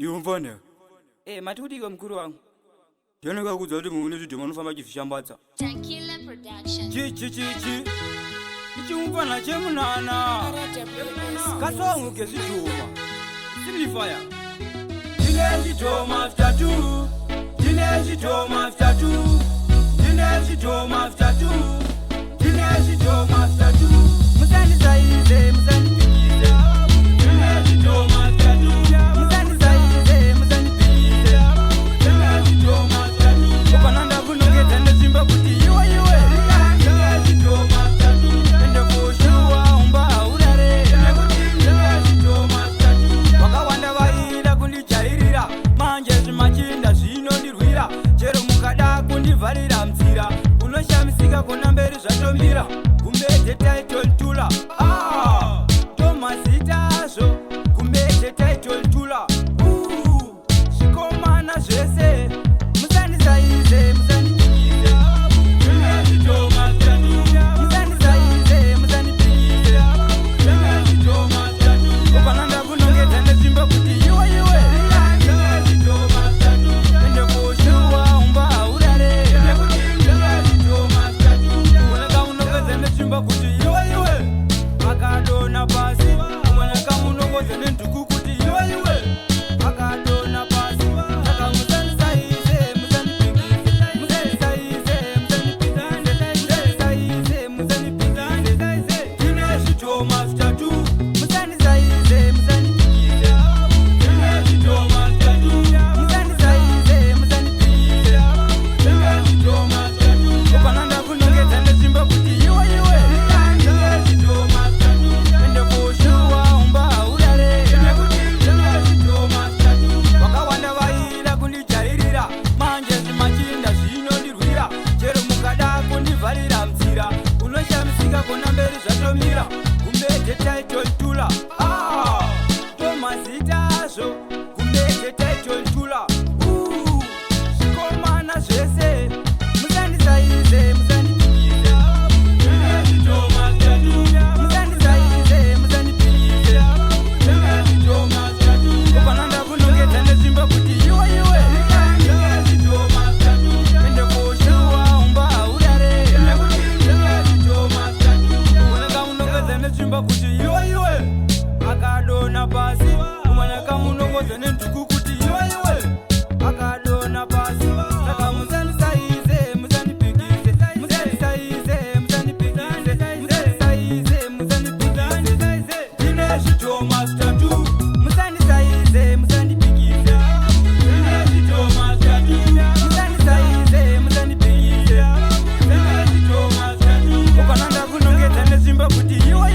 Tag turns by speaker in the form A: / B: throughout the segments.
A: Yumfana.
B: Matudiko mkuru wangu.
A: Yana kuza kuti mune zvidhoma nofamba chifishambatsa.
C: Tequila Production.
A: Chi. Nichumfana chemunana. Kasongo kezvidhoma. Simplify. Tine zvidhoma vitatu. Tine zvidhoma vitatu. Tine zvidhoma vitatu. Tine zvidhoma vitatu. Musandisaize, musandipikize. Tine zvidhoma vitatu. Musandisaize, musandipikize. Tine zvidhoma vitatu. Upananda kunongedza ndezvimba kuti iwe. Tine zvidhoma vitatu. Ende kushuwa umba urare. Tine zvidhoma vitatu. Vakawanda vaida kundijairira. Manje zvimachinda zvinondirwira. Chero mukada kundivharira mzira. Unoshamisika kuna mberi zvatomira. Kumbeze title tula. Tomazitazo. Kumbeze title tula. Shikomana zvese. Musandisaize, musandipikize. Tine zvidhoma vitatu. Musandisaize, musandipikize. Tine zvidhoma vitatu. Upananda kunongedza ndezvimba kuti iwe. Tine zvidhoma vitatu. Ende kushuwa umba urare. Tine zvidhoma vitatu. Uoneka unongedza ndezvimba kuti iwe. Akadona pasi. Uoneka unongedza nenduku kuti iwe. Akadona pasi. Saka musandisaize, musandipikize. Musandisaize, musandipikize. Musandisaize, musandipikize. Tine zvidhoma vitatu. Musandisaize, musandipikize. Tine zvidhoma vitatu. Musandisaize, musandipikize. Tine zvidhoma vitatu. Upananda kunongedza ndezvimba kuti iwe. Tine zvidhoma vitatu. Ende kushuwa umba urare. Tine zvidhoma vitatu. Vakawanda vaida kundijairira. Manje zvimachinda zvinondirwira. Chero mukada kundivharira mzira. Unoshamisika kuna mberi zvatomira. Kumbeze title tula. Tomazitazo. Kumbeze title tula. Shikomana zvese. Musandisaize, musandipikize. Tine zvidhoma vitatu. Musandisaize, musandipikize. Tine zvidhoma vitatu. Upananda kunongedza ndezvimba kuti iwe. Tine zvidhoma vitatu. Ende kushuwa umba urare. Tine zvidhoma vitatu. Uoneka unongedza ndezvimba kuti iwe. Akadona pasi. Uoneka unongedza nenduku kuti iwe. Akadona pasi. Saka musandisaize, musandipikize. Musandisaize, musandipikize. Musandisaize, musandipikize. Tine zvidhoma vitatu. Musandisaize, musandipikize. Tine zvidhoma vitatu. Musandisaize, musandipikize. Tine zvidhoma vitatu. Upananda kunongedza ndezvimba kuti iwe.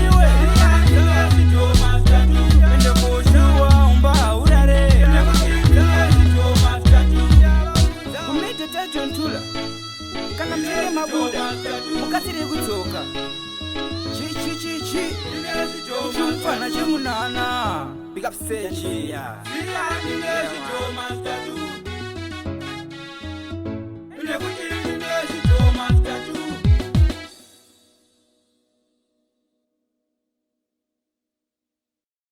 A: Tine zvidhoma vitatu. Ende kushuwa umba urare. Tine zvidhoma vitatu. Kumete title tula. Kana mzee mabuda. Mukatire kudzoka. Chi. Chumfana chemunana. Big up Seji. Tine zvidhoma